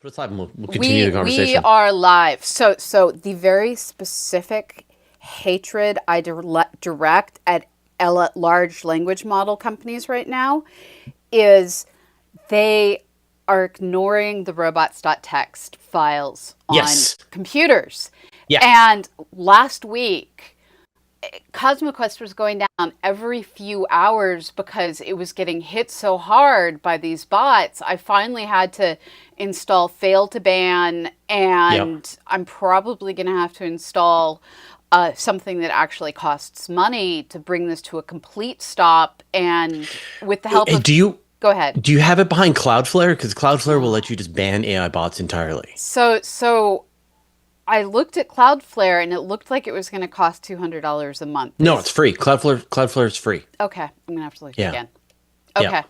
Put it aside and we'll continue the We conversation. are live. So the very specific hatred I direct at large language model companies right now is they are ignoring the robots.txt files on Yes. computers. Yeah. And last week, CosmoQuest was going down every few hours because it was getting hit so hard by these bots. I finally had to install fail to ban, Yep. and I'm probably going to have to install something that actually costs money to bring this to a complete stop. And with the help of, Do you go ahead. do you have it behind Cloudflare? Because Cloudflare will let you just ban AI bots entirely. So I looked at Cloudflare and it looked like it was going to cost $200 a month. No, it's free. Cloudflare is free. Okay, I'm going to have to look Yeah. again. Yeah. Okay.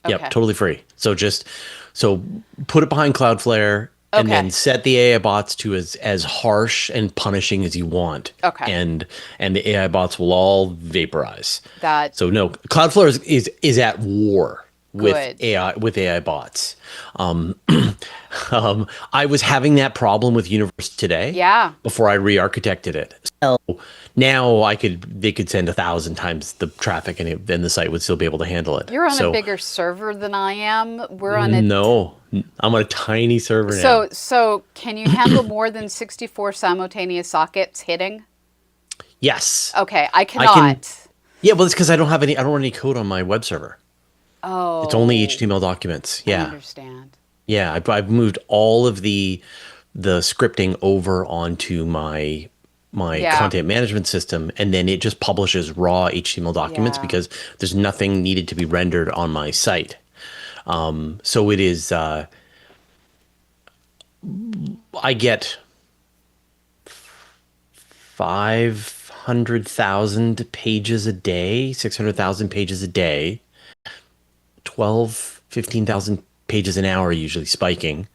Yep, Okay. totally free. So put it behind Cloudflare and Okay. then set the AI bots to as harsh and punishing as you want. Okay. And the AI bots will all vaporize. That So no, Cloudflare is at war good. with AI bots. Um, I was having that problem with Universe today. Yeah. Before I re-architected it. So now they could send 1,000 times the traffic and then the site would still be able to handle it. You're on a So bigger server than I am. We're on a no, I'm on a tiny server now. so can you handle more than 64 simultaneous sockets hitting? Yes, Okay, I I can. cannot. Yeah, well, it's because I don't run any code on my web server. It's only Oh, HTML documents. I Yeah, understand. yeah. I've moved all of the scripting over onto my Yeah. content management system, and then it just publishes raw HTML documents Yeah. because there's nothing needed to be rendered on my site. So it is. I get 500,000 pages a day, 600,000 pages a day, 15,000 pages an hour, usually spiking.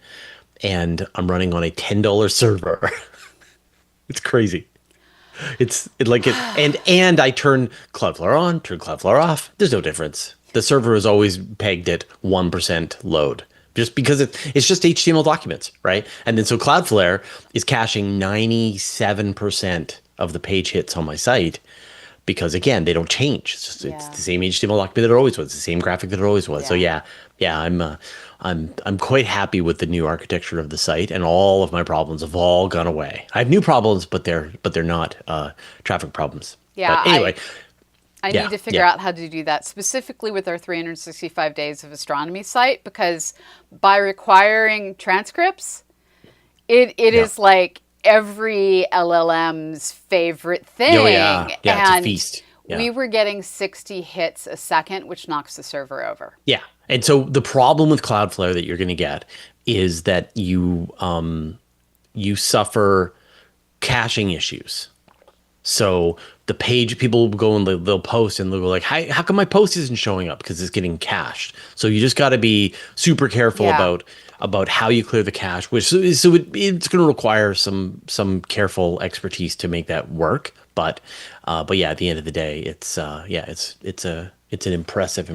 And I'm running on a $10 server. It's crazy. And I turn Cloudflare on, turn Cloudflare off. There's no difference. The server is always pegged at 1% load just because it's just HTML documents, right? And then so Cloudflare is caching 97% of the page hits on my site because again, they don't change. It's Yeah. the same HTML document that it always was, the same graphic that it always was. So Yeah. yeah, I'm quite happy with the new architecture of the site, and all of my problems have all gone away. I have new problems, but they're not traffic problems. Yeah, But anyway, I yeah, need to figure yeah, out how to do that specifically with our 365 days of astronomy site because by requiring transcripts, it yeah. is like every LLM's favorite Oh yeah, thing. yeah. It's a And feast. Yeah, we were getting 60 hits a second, which knocks the server over. yeah. And so the problem with Cloudflare that you're going to get is that you suffer caching issues. So the page people will go and they'll post and they'll go like, how come my post isn't showing up? Because it's getting cached. So you just got to be super careful Yeah. about how you clear the cache, it's going to require some careful expertise to make that work. But yeah, at the end of the day, it's an impressive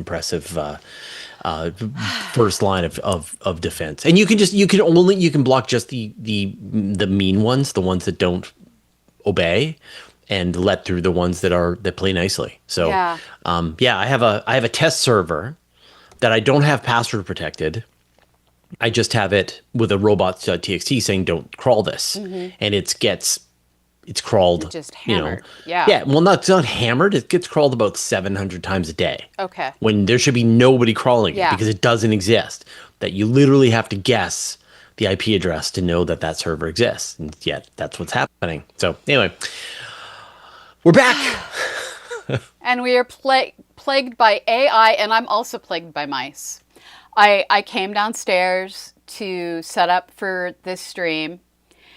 first line of defense. And you can block just the mean ones, the ones that don't obey, and let through the ones that play nicely. So Yeah. yeah, I have a test server that I don't have password protected. I just have it with a robots.txt saying don't crawl this, and it's It crawled, just you know. hammered. Yeah. Yeah, well, it's not hammered. It gets crawled about 700 times a day Okay. when there should be nobody crawling it Yeah. because it doesn't exist. That you literally have to guess the IP address to know that server exists, and yet that's what's happening. So anyway, we're back. And we are plagued by AI, and I'm also plagued by mice. I came downstairs to set up for this stream.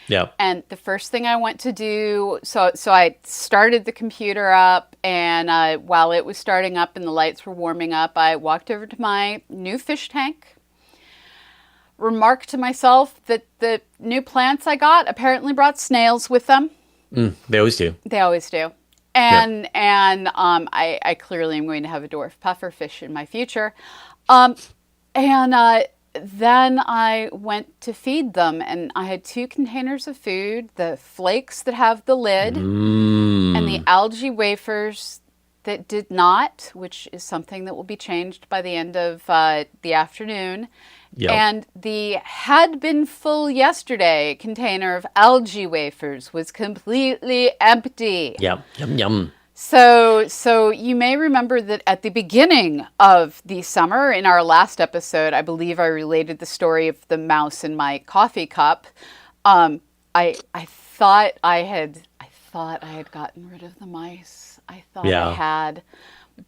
Yeah. And the first thing I went to do, so I started the computer up, and while it was starting up and the lights were warming up, I walked over to my new fish tank, remarked to myself that the new plants I got apparently brought snails with them. They always do. They always do. And I clearly am going to have a dwarf pufferfish in my future. And then I went to feed them, and I had 2 containers of food, the flakes that have the lid and the Mm. algae wafers that did not, which is something that will be changed by the end of the afternoon. Yep. And the had been full yesterday container of algae wafers was completely empty. Yep. Yum yum. So you may remember that at the beginning of the summer, in our last episode, I believe I related the story of the mouse in my coffee cup. I thought I had gotten rid of the mice. I thought I Yeah. had,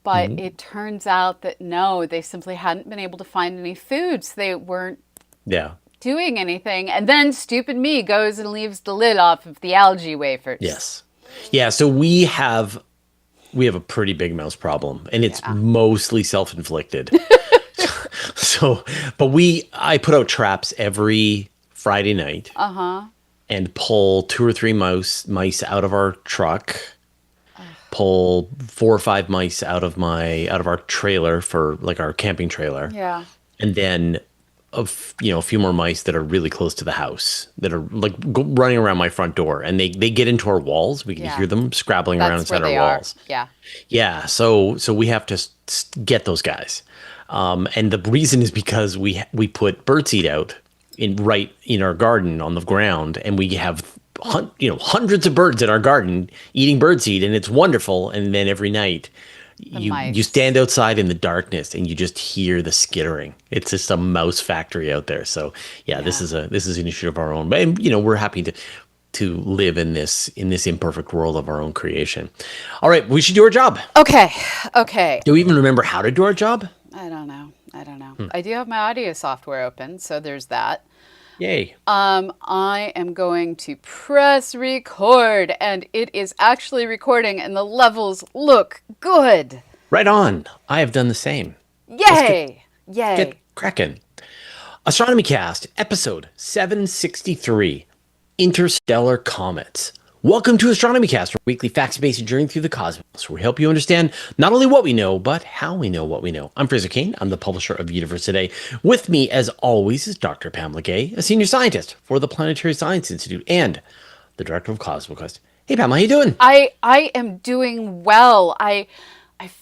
but it turns out that no, they simply hadn't been able to find any food, so they weren't Yeah. doing anything. And then stupid me goes and leaves the lid off of the algae wafers. Yes. Yeah. So we have a pretty big mouse problem, and it's mostly self-inflicted. So, but I put out traps every Friday night and pull 2 or 3 mice out of our truck, pull 4 or 5 mice out of our trailer for like our camping trailer. Yeah. And then a few more mice that are really close to the house that are like running around my front door, and they get into our walls. We can hear them scrabbling around That's where inside they our are. walls. Yeah. Yeah, so we have to get those guys, and the reason is because we put birdseed out right in our garden on the ground, and we have hundreds of birds in our garden eating birdseed, and it's wonderful. And then every night, you mice. stand outside in the darkness and you just hear the skittering. It's just a mouse factory out there. So yeah, this is an issue of our own, but we're happy to live in this imperfect world of our own creation. All right, we should do our job. Okay. Do we even remember how to do our job? I don't know. I do have my audio software open, so there's that. Yay. I am going to press record, and it is actually recording, and the levels look good. Right on. I have done the same. Yay! Yay! Get cracking. Astronomy Cast, episode 763, Interstellar Comets. Welcome to Astronomy Cast, our weekly facts-based journey through the cosmos, where we help you understand not only what we know, but how we know what we know. I'm Fraser Cain. I'm the publisher of Universe Today. With me, as always, is Dr. Pamela, a senior scientist for the Planetary Science Institute and the director of CosmoQuest. Hey, Pamela, how you doing? I am doing well. I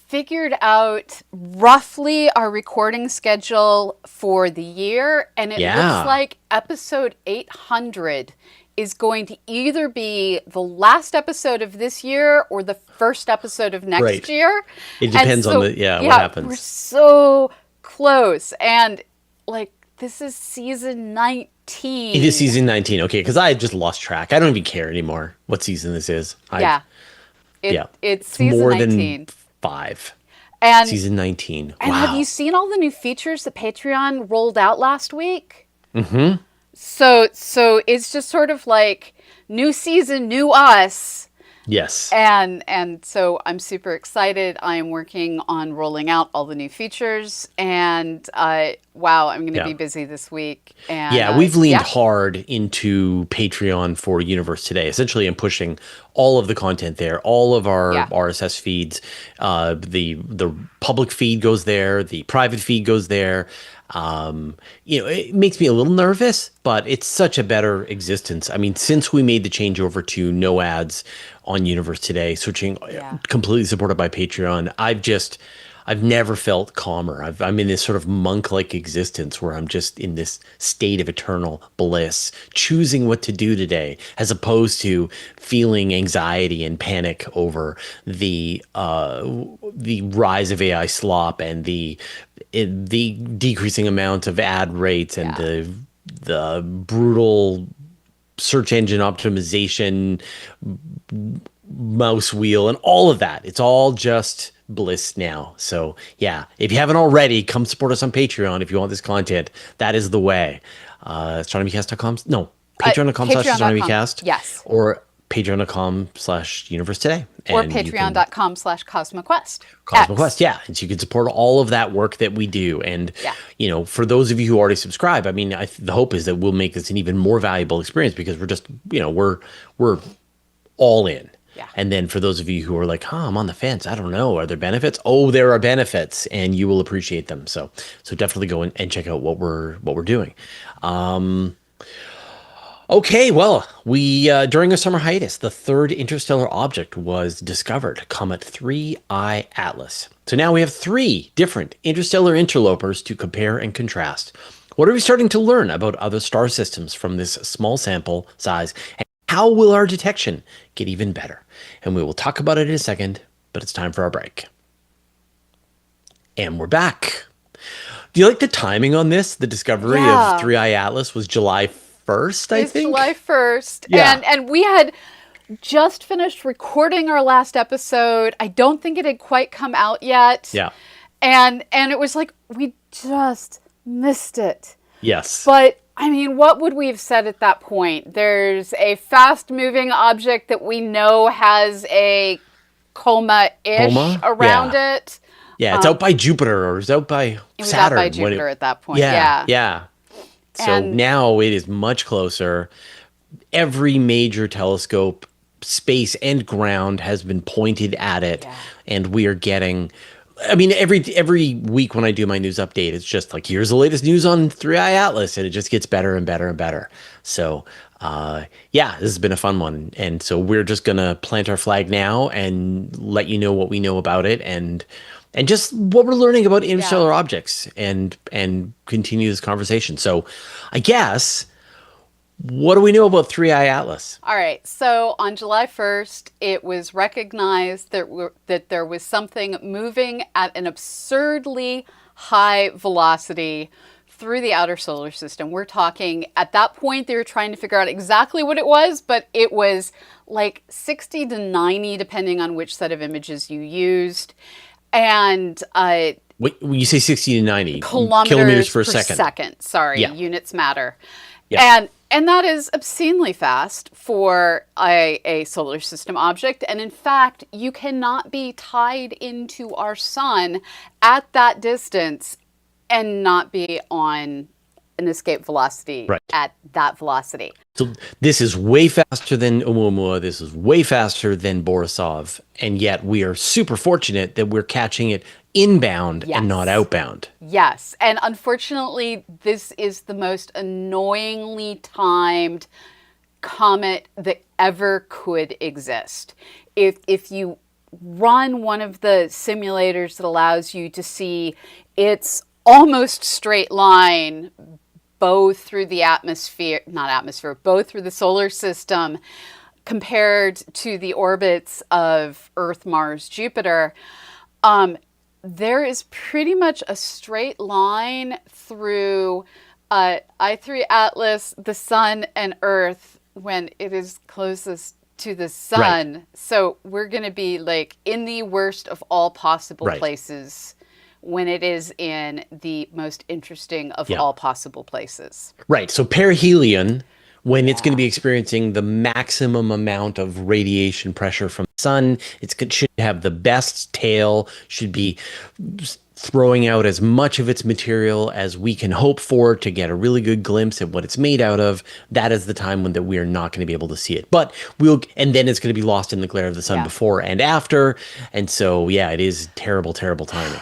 figured out roughly our recording schedule for the year, and it looks like episode 800 is going to either be the last episode of this year or the first episode of next year. It depends on what happens. We're so close. And like, this is season 19. It is season 19. Okay, because I just lost track. I don't even care anymore what season this is. It's season more 19. Than 5. And season 19. And wow. have you seen all the new features that Patreon rolled out last week? Mm-hmm. So it's just sort of like new season, new us. Yes. And so I'm super excited. I am working on rolling out all the new features, and wow, I'm going to be busy this week. And we've leaned hard into Patreon for Universe Today. Essentially, I'm pushing all of the content there, all of our RSS feeds. The public feed goes there, the private feed goes there. It makes me a little nervous, but it's such a better existence. I mean, since we made the change over to no ads on Universe Today, switching completely supported by Patreon, I've never felt calmer. I'm in this sort of monk-like existence where I'm just in this state of eternal bliss, choosing what to do today, as opposed to feeling anxiety and panic over the rise of AI slop and the decreasing amount of ad rates and the brutal search engine optimization mouse wheel and all of that. It's all just bliss now. So if you haven't already, come support us on Patreon if you want this content. That is the way. Astronomycast.com. No, patreon.com/astronomycast. Yes. Or patreon.com/universe today. Or patreon.com/cosmoquest. CosmoQuest, And so you can support all of that work that we do. And, for those of you who already subscribe, I mean, the hope is that we'll make this an even more valuable experience because we're just, we're all in. Yeah. And then for those of you who are like, "Huh, I'm on the fence. I don't know. Are there benefits?" Oh, there are benefits, and you will appreciate them. So definitely go in and check out what we're doing. Okay, well, we during a summer hiatus, the third interstellar object was discovered, Comet 3I Atlas. So now we have three different interstellar interlopers to compare and contrast. What are we starting to learn about other star systems from this small sample size, and how will our detection get even better? And we will talk about it in a second, but it's time for our break. And we're back. Do you like the timing on this? The discovery of Yeah. 3I Atlas was July 1st, I It's July think. 1st. Yeah. And we had just finished recording our last episode. I don't think it had quite come out yet. Yeah. And it was like we just missed it. Yes. But I mean, what would we have said at that point? There's a fast moving object that we know has a coma-ish Coma? around Yeah. it. Yeah, it's out by Jupiter or it's out by It was Saturn. out by Jupiter at that point. Yeah, Yeah. yeah. So And now it is much closer. Every major telescope, space and ground, has been pointed at it, yeah. and we are getting. I mean, every week when I do my news update, it's just like, here's the latest news on 3I Atlas, and it just gets better and better and better. So, yeah, this has been a fun one, and so we're just gonna plant our flag now and let you know what we know about it, and just what we're learning about interstellar Yeah. objects, and continue this conversation. So, I guess, what do we know about 3I Atlas? All right. So on July 1st, it was recognized that there was something moving at an absurdly high velocity through the outer solar system. We're talking, at that point, they were trying to figure out exactly what it was, but it was like 60 to 90, depending on which set of images you used. And Wait, when you say 60 to 90 kilometers per per second. second. Sorry, Yeah. units matter. Yeah. And that is obscenely fast for a solar system object. And in fact, you cannot be tied into our sun at that distance and not be on an escape velocity Right. at that velocity. So this is way faster than Oumuamua. This is way faster than Borisov. And yet we are super fortunate that we're catching it inbound and not Yes. outbound. Yes, and unfortunately, this is the most annoyingly timed comet that ever could exist. If you run one of the simulators that allows you to see its almost straight line both through the both through the solar system compared to the orbits of Earth, Mars, Jupiter, there is pretty much a straight line through I3 Atlas, the Sun, and Earth when it is closest to the Sun. Right. So we're going to be like in the worst of all possible Right. places when it is in the most interesting of Yeah. all possible places. Right. So perihelion, when it's going to be experiencing the maximum amount of radiation pressure from the sun, should have the best tail, should be throwing out as much of its material as we can hope for to get a really good glimpse at what it's made out of. That is the time when that we are not going to be able to see it. But and then it's going to be lost in the glare of the sun Yeah. before and after. And so, yeah, it is terrible, terrible timing.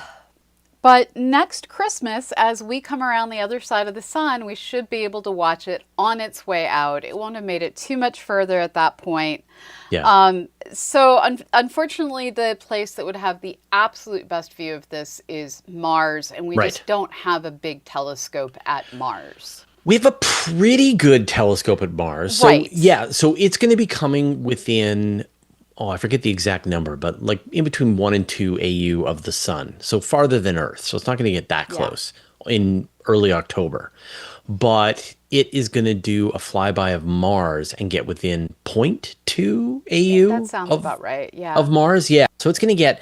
But next Christmas, as we come around the other side of the sun, we should be able to watch it on its way out. It won't have made it too much further at that point. Yeah. So unfortunately, the place that would have the absolute best view of this is Mars, and we Right. just don't have a big telescope at Mars. We have a pretty good telescope at Mars. So, Right. yeah, so it's going to be coming within, oh, I forget the exact number, but like in between 1 and 2 AU of the sun. So farther than Earth. So it's not going to get that Yeah. close in early October. But it is going to do a flyby of Mars and get within 0.2 AU That sounds about right. Yeah. of Mars. Yeah. So it's going to get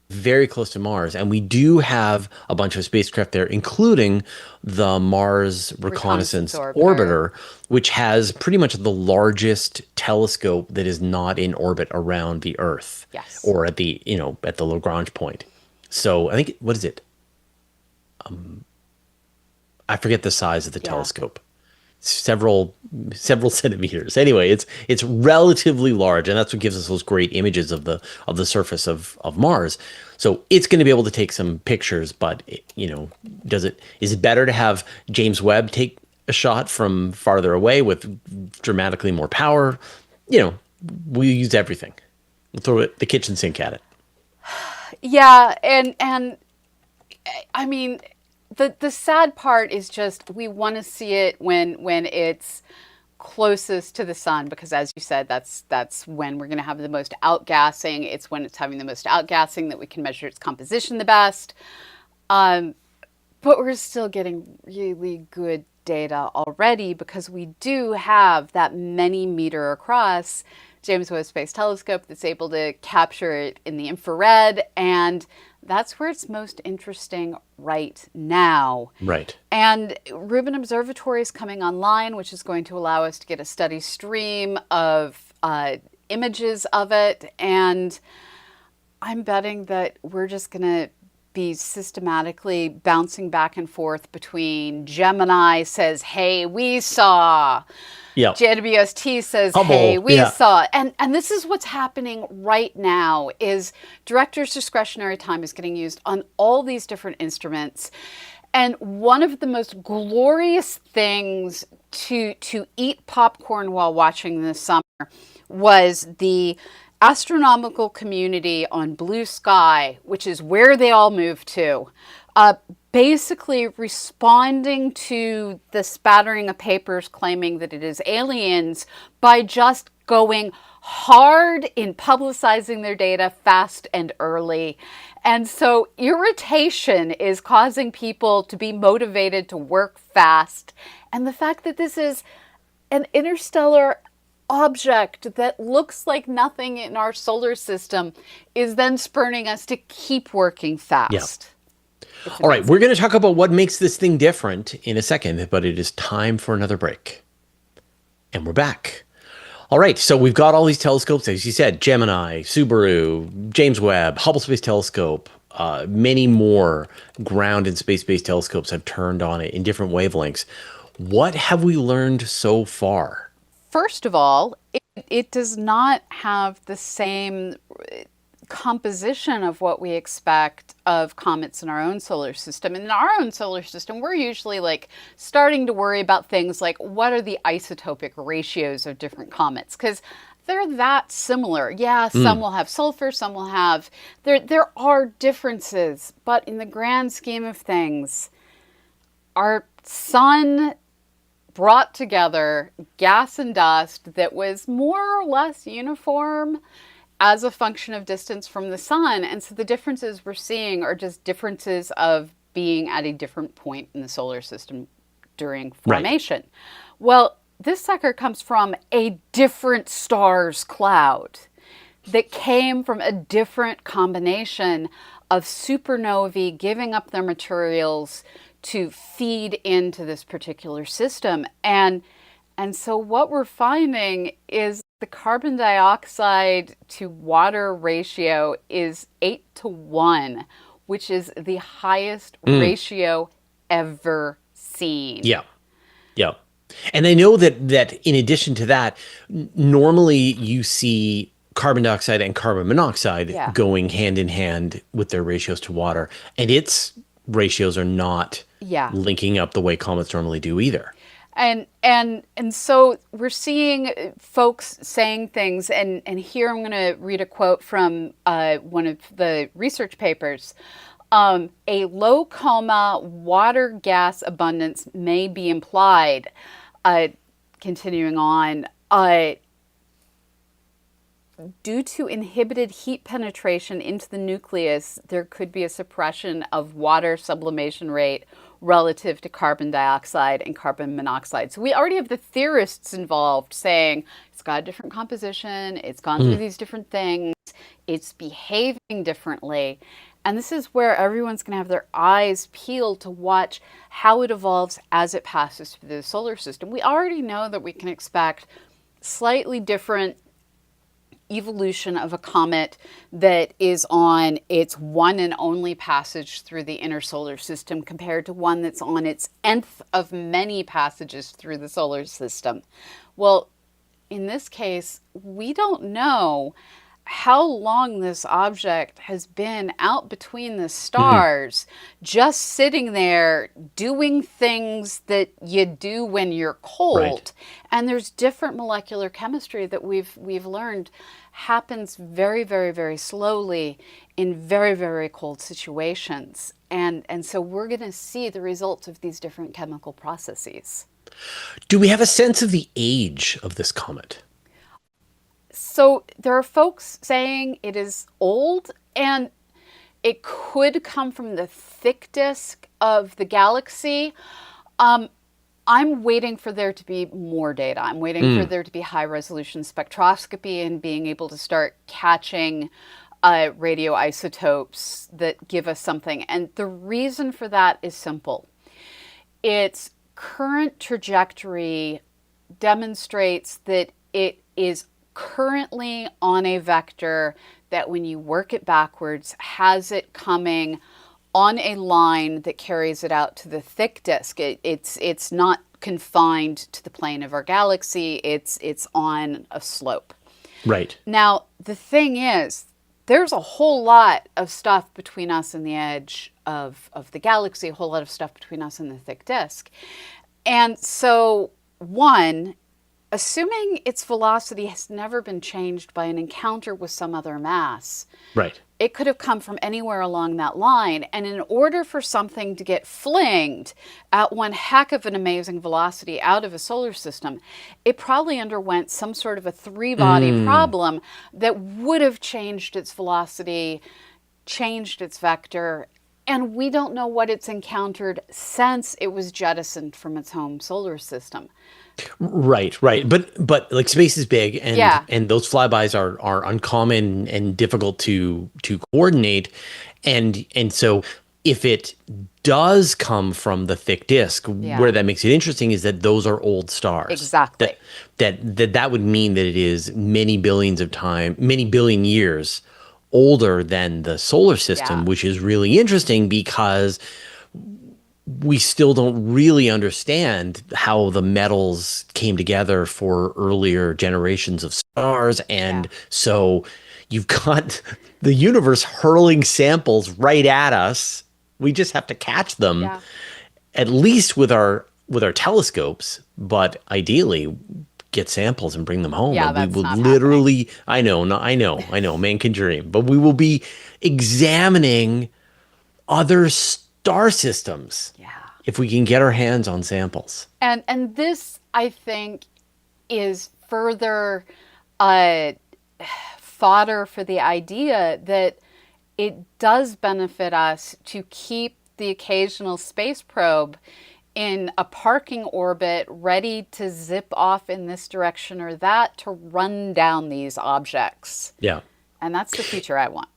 very close to Mars, and we do have a bunch of spacecraft there, including the Mars Reconnaissance Reconnaissance Orbiter, which has pretty much the largest telescope that is not in orbit around the Earth. Yes. Or at the Lagrange point. So I think, what is it? I forget the size of the telescope. several centimeters. Anyway, it's relatively large, and that's what gives us those great images of the surface of Mars. So it's going to be able to take some pictures, but is it better to have James Webb take a shot from farther away with dramatically more power? We use everything. We'll throw the kitchen sink at it. Yeah, and I mean, the sad part is just we want to see it when it's closest to the sun, because as you said, that's when we're going to have the most outgassing. It's when it's having the most outgassing that we can measure its composition the best. But we're still getting really good data already because we do have that many meter across James Webb Space Telescope that's able to capture it in the infrared, and that's where it's most interesting right now. Right. And Rubin Observatory is coming online, which is going to allow us to get a steady stream of images of it. And I'm betting that we're just going to be systematically bouncing back and forth between Gemini says, hey, we saw. Yeah. JWST says, Hubble, hey, we yeah. saw. And this is what's happening right now is director's discretionary time is getting used on all these different instruments. And one of the most glorious things to eat popcorn while watching this summer was the astronomical community on Blue Sky, which is where they all moved to, basically responding to the spattering of papers claiming that it is aliens by just going hard in publicizing their data fast and early. And so irritation is causing people to be motivated to work fast. And the fact that this is an interstellar object that looks like nothing in our solar system is then spurning us to keep working fast. Yeah. All right, we're going to talk about what makes this thing different in a second, but it is time for another break. And we're back. All right, so we've got all these telescopes, as you said, Gemini, Subaru, James Webb, Hubble Space Telescope, many more ground and space-based telescopes have turned on it in different wavelengths. What have we learned so far? First of all, it does not have the same composition of what we expect of comets in our own solar system. And in our own solar system, we're usually like starting to worry about things like what are the isotopic ratios of different comets? Because they're that similar. Yeah, some will have sulfur, some will have... There are differences, but in the grand scheme of things, our sun brought together gas and dust that was more or less uniform as a function of distance from the sun. And so the differences we're seeing are just differences of being at a different point in the solar system during formation. Right. Well, this sucker comes from a different star's cloud that came from a different combination of supernovae giving up their materials to feed into this particular system. And so what we're finding is the carbon dioxide to water ratio is 8-to-1, which is the highest ratio ever seen. Yeah. Yeah. And I know that in addition to that, normally you see carbon dioxide and carbon monoxide going hand in hand with their ratios to water. And its ratios are not linking up the way comets normally do either. And so we're seeing folks saying things, and here I'm going to read a quote from one of the research papers. A low coma water gas abundance may be implied. Continuing on, due to inhibited heat penetration into the nucleus, there could be a suppression of water sublimation rate relative to carbon dioxide and carbon monoxide. So we already have the theorists involved saying it's got a different composition, it's gone through these different things, it's behaving differently. And this is where everyone's going to have their eyes peeled to watch how it evolves as it passes through the solar system. We already know that we can expect slightly different evolution of a comet that is on its one and only passage through the inner solar system compared to one that's on its nth of many passages through the solar system. Well, in this case, we don't know how long this object has been out between the stars, just sitting there doing things that you do when you're cold. Right. And there's different molecular chemistry that we've learned happens very, very, very slowly in very, very cold situations. And so we're going to see the results of these different chemical processes. Do we have a sense of the age of this comet? So there are folks saying it is old, and it could come from the thick disk of the galaxy. I'm waiting for there to be more data. I'm waiting for there to be high resolution spectroscopy and being able to start catching radioisotopes that give us something. And the reason for that is simple. Its current trajectory demonstrates that it is currently on a vector that, when you work it backwards, has it coming on a line that carries it out to the thick disk. It's not confined to the plane of our galaxy. It's on a slope. Right. Now, the thing is, there's a whole lot of stuff between us and the edge of the galaxy, a whole lot of stuff between us and the thick disk. And so, one, assuming its velocity has never been changed by an encounter with some other mass, Right. it could have come from anywhere along that line. And in order for something to get flinged at one heck of an amazing velocity out of a solar system, it probably underwent some sort of a three-body problem that would have changed its velocity, changed its vector, and we don't know what it's encountered since it was jettisoned from its home solar system. Right, right. But like space is big, and Yeah. and those flybys are uncommon and difficult to coordinate. And so if it does come from the thick disk, Yeah. where that makes it interesting is that those are old stars. Exactly. That would mean that it is many billion years older than the solar system, Yeah. which is really interesting because we still don't really understand how the metals came together for earlier generations of stars. And so you've got the universe hurling samples right at us. We just have to catch them, Yeah. at least with our telescopes, but ideally get samples and bring them home. Yeah, And that's we will not literally, I know, man can dream, but we will be examining other star systems Yeah. if we can get our hands on samples. And this, I think, is further fodder for the idea that it does benefit us to keep the occasional space probe in a parking orbit ready to zip off in this direction or that to run down these objects. Yeah. And that's the future I want.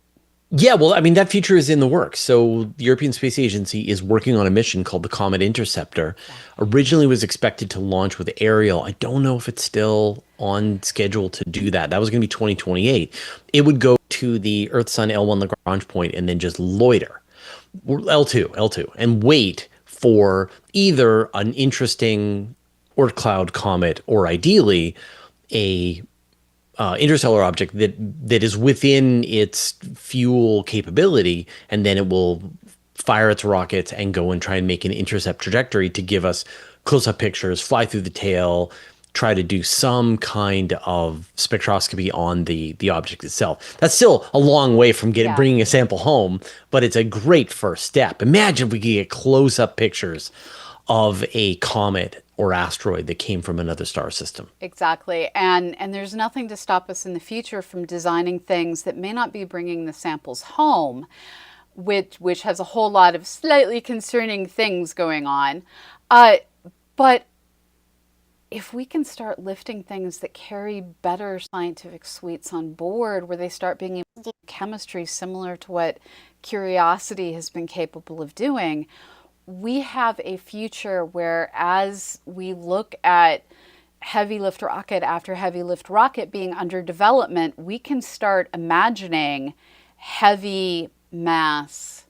Yeah, well, I mean, that feature is in the works. So the European Space Agency is working on a mission called the Comet Interceptor. Originally was expected to launch with Ariel. I don't know if it's still on schedule to do that. That was going to be 2028. It would go to the Earth-Sun L1 Lagrange point and then just loiter, L2, and wait for either an interesting Oort cloud comet or ideally a interstellar object that is within its fuel capability, and then it will fire its rockets and go and try and make an intercept trajectory to give us close-up pictures, fly through the tail, try to do some kind of spectroscopy on the object itself. That's still a long way from bringing a sample home, but it's a great first step. Imagine if we could get close-up pictures of a comet or asteroid that came from another star system. Exactly. And there's nothing to stop us in the future from designing things that may not be bringing the samples home, which has a whole lot of slightly concerning things going on. But if we can start lifting things that carry better scientific sweets on board, where they start being able to do chemistry similar to what Curiosity has been capable of doing, we have a future where, as we look at heavy lift rocket after heavy lift rocket being under development, we can start imagining heavy mass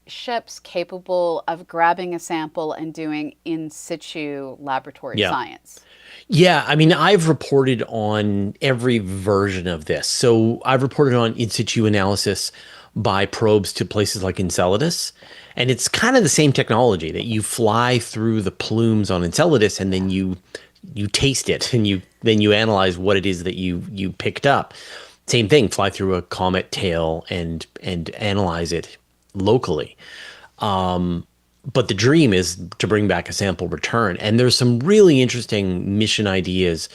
ships capable of grabbing a sample and doing in situ laboratory Yeah. science. Yeah, I mean, I've reported on every version of this. So I've reported on in situ analysis by probes to places like Enceladus. And it's kind of the same technology that you fly through the plumes on Enceladus and then you taste it and you analyze what it is that you picked up. Same thing, fly through a comet tail and analyze it locally. But the dream is to bring back a sample return. And there's some really interesting mission ideas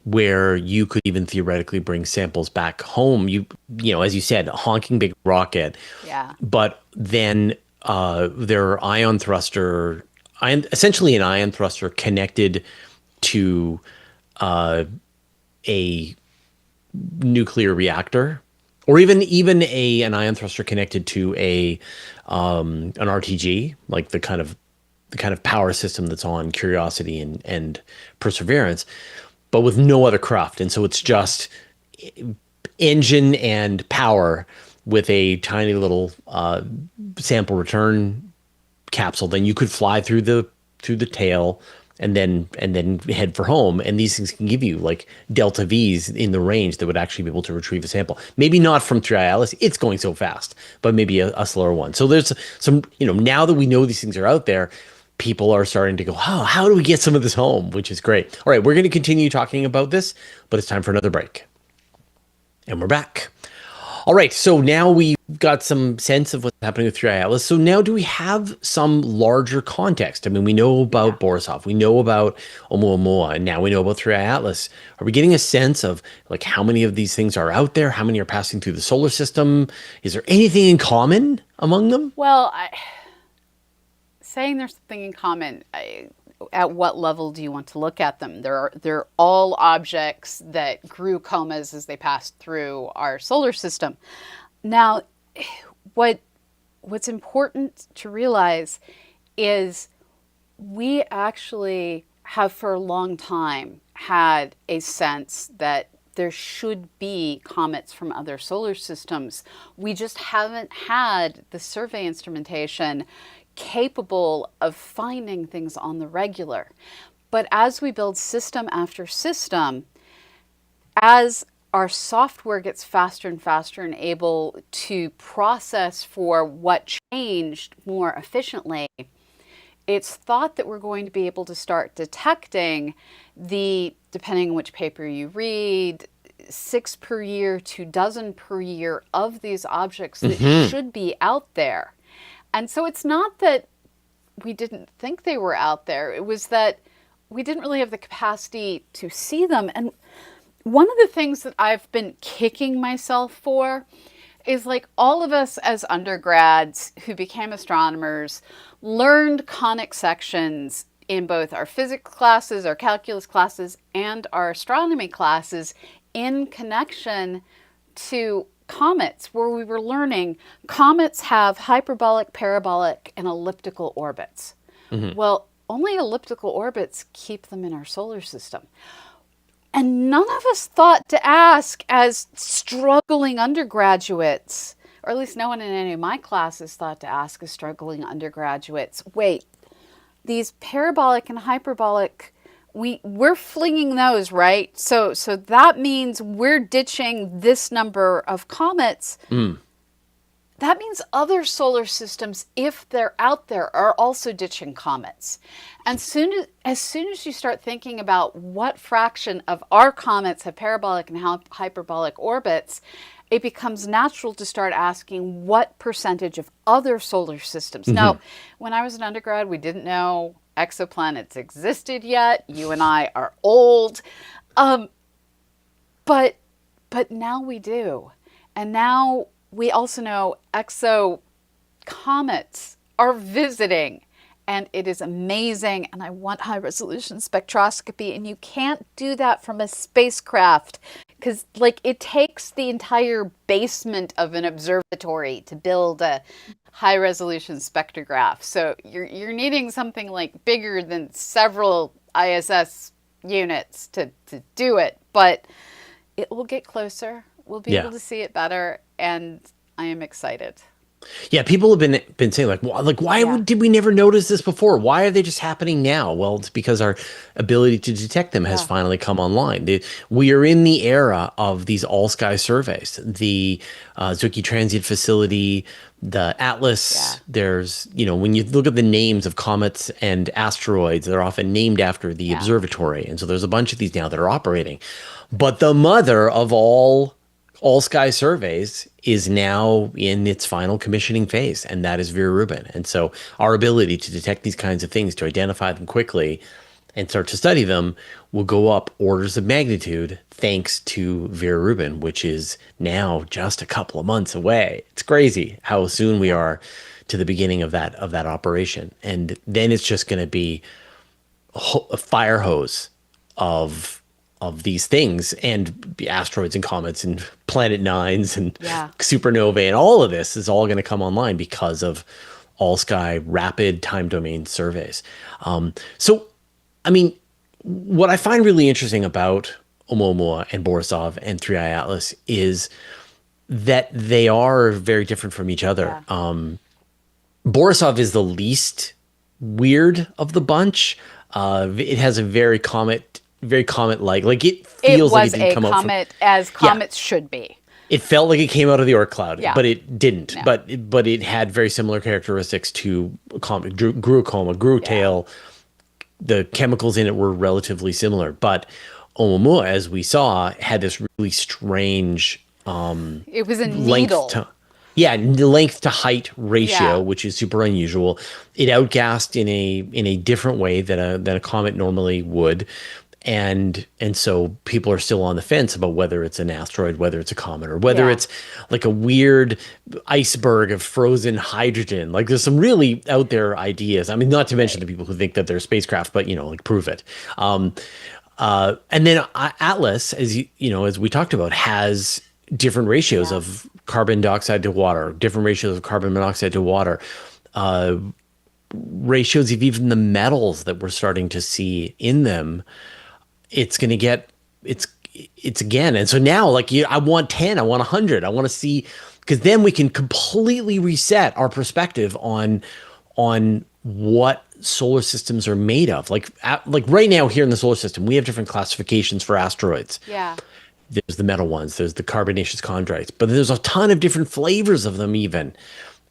where you could even theoretically bring samples back home. You know, as you said, a honking big rocket. Yeah. But then there are essentially an ion thruster connected to a nuclear reactor, or even an ion thruster connected to an RTG, like the kind of power system that's on Curiosity and Perseverance, but with no other craft. And so it's just engine and power with a tiny little sample return capsule. Then you could fly through the tail and then head for home. And these things can give you like delta V's in the range that would actually be able to retrieve a sample. Maybe not from Trialis, it's going so fast, but maybe a slower one. So there's some, now that we know these things are out there, people are starting to go, oh, how do we get some of this home? Which is great. All right, we're going to continue talking about this, but it's time for another break. And we're back. All right, so now we've got some sense of what's happening with Trialis. So now do we have some larger context? I mean, we know about Borisov, we know about Oumuamua, and now we know about Trialis. Are we getting a sense of like how many of these things are out there? How many are passing through the solar system? Is there anything in common among them? Well, saying there's something in common, at what level do you want to look at them? They're all objects that grew comas as they passed through our solar system. Now, what's important to realize is we actually have for a long time had a sense that there should be comets from other solar systems. We just haven't had the survey instrumentation capable of finding things on the regular. But as we build system after system, as our software gets faster and faster and able to process for what changed more efficiently, it's thought that we're going to be able to start detecting depending on which paper you read, 6 per year to dozen per year of these objects that should be out there. And so it's not that we didn't think they were out there. It was that we didn't really have the capacity to see them. And one of the things that I've been kicking myself for is like all of us as undergrads who became astronomers learned conic sections in both our physics classes, our calculus classes, and our astronomy classes in connection to comets, where we were learning comets have hyperbolic, parabolic, and elliptical orbits. Well, only elliptical orbits keep them in our solar system. And none of us thought to ask as struggling undergraduates, or at least no one in any of my classes thought to ask as struggling undergraduates, wait, these parabolic and hyperbolic, we're flinging those, right? So that means we're ditching this number of comets. That means other solar systems, if they're out there, are also ditching comets. And as soon as you start thinking about what fraction of our comets have parabolic and hyperbolic orbits, it becomes natural to start asking what percentage of other solar systems. Now, when I was an undergrad, we didn't know exoplanets existed yet. You and I are old. But now we do. And now we also know exocomets are visiting. And it is amazing. And I want high resolution spectroscopy. And you can't do that from a spacecraft. Because it takes the entire basement of an observatory to build a high resolution spectrograph. So you're needing something like bigger than several ISS units to do it, but it will get closer. We'll be Yeah. able to see it better, and I am excited. Yeah, people have been saying like why Yeah. did we never notice this before? Why are they just happening now? Well, it's because our ability to detect them has Yeah. finally come online. We are in the era of these all sky surveys. The Zwicky Transient Facility, the Yeah. Atlas. There's when you look at the names of comets and asteroids, they're often named after the Yeah. observatory, and so there's a bunch of these now that are operating. But the mother of all sky surveys is now in its final commissioning phase, and that is Vera Rubin. And so our ability to detect these kinds of things, to identify them quickly and start to study them, will go up orders of magnitude thanks to Vera Rubin, which is now just a couple of months away. It's crazy how soon we are to the beginning of that operation. And then it's just going to be a fire hose of these things and asteroids and comets and planet nines and Yeah. supernovae, and all of this is all going to come online because of all sky rapid time domain surveys. So, I mean, what I find really interesting about Oumuamua and Borisov and Three Eye Atlas is that they are very different from each other. Yeah. Borisov is the least weird of the bunch. It has a very comet-like. Like it It feels like it was didn't a come out from. comet, as Yeah, comets should be. it felt like it came out of the Oort cloud, Yeah. but it didn't. No. But it had very similar characteristics to a comet. Grew a coma, grew a Yeah. tail. The chemicals in it were relatively similar, but Oumuamua, as we saw, had this really strange It was a length needle. to yeah the length to height ratio, Yeah. which is super unusual. It outgassed in a different way than a comet normally would, and so people are still on the fence about whether it's an asteroid, whether it's a comet, or whether Yeah. it's like a weird iceberg of frozen hydrogen. Like there's some really out there ideas. I mean, not to mention the people who think that they're spacecraft, but like prove it. And then Atlas, as we talked about, has different ratios Yeah. of carbon dioxide to water, different ratios of carbon monoxide to water, ratios of even the metals that we're starting to see in them. It's going to get it's again. And so now, like, I want 10, I want 100, I want to see, because then we can completely reset our perspective on what solar systems are made of. Like right now here in the solar system, we have different classifications for asteroids. Yeah. There's the metal ones, there's the carbonaceous chondrites, but there's a ton of different flavors of them even.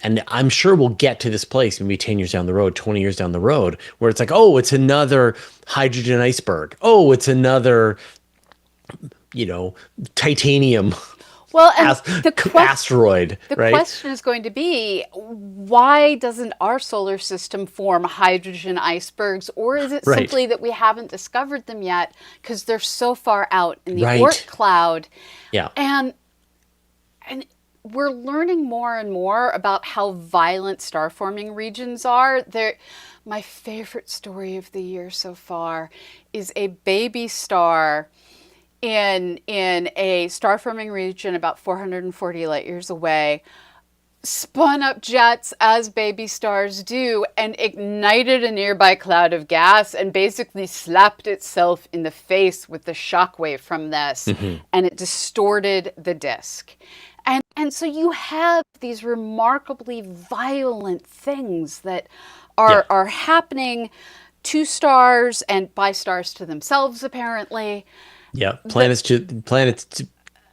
And I'm sure we'll get to this place maybe 10 years down the road, 20 years down the road, where it's like, oh, it's another hydrogen iceberg. Oh, it's another, titanium Well, and asteroid, the right? question is going to be, why doesn't our solar system form hydrogen icebergs? Or is it Right. simply that we haven't discovered them yet because they're so far out in the Right. Oort cloud? Yeah. And we're learning more and more about how violent star forming regions are. My favorite story of the year so far is a baby star in a star forming region about 440 light years away, spun up jets as baby stars do, and ignited a nearby cloud of gas and basically slapped itself in the face with the shockwave from this, and it distorted the disk. And so you have these remarkably violent things that are happening to stars and by stars to themselves, apparently. Yeah. Planets to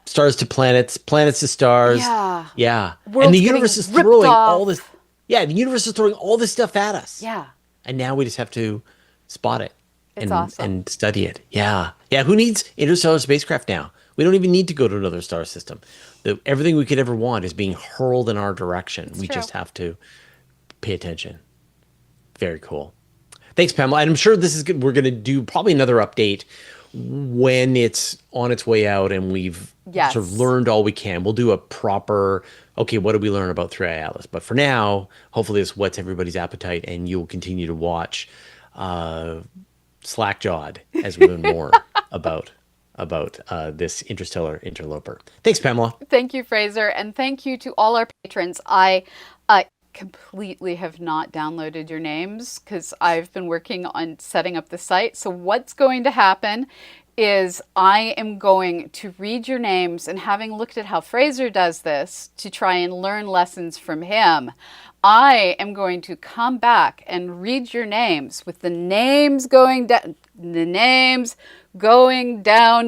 stars to planets, planets to stars. Yeah. Yeah. Worlds And the universe getting is ripped throwing off. all this. Yeah. The universe is throwing all this stuff at us. Yeah. And now we just have to spot it It's awesome. and study it. Yeah. Yeah. Who needs interstellar spacecraft now? We don't even need to go to another star system. Everything we could ever want is being hurled in our direction. We true. just have to pay attention. Very cool. Thanks, Pamela. And I'm sure this is good. We're going to do probably another update when it's on its way out and we've Yes. sort of learned all we can. We'll do a proper, okay, what did we learn about Three Eye Atlas? But for now, hopefully this whets everybody's appetite and you'll continue to watch slack-jawed as we learn more about this interstellar interloper. Thanks, Pamela. Thank you, Fraser, and thank you to all our patrons. I completely have not downloaded your names because I've been working on setting up the site. So what's going to happen is I am going to read your names, and having looked at how Fraser does this to try and learn lessons from him, I am going to come back and read your names with the names going down,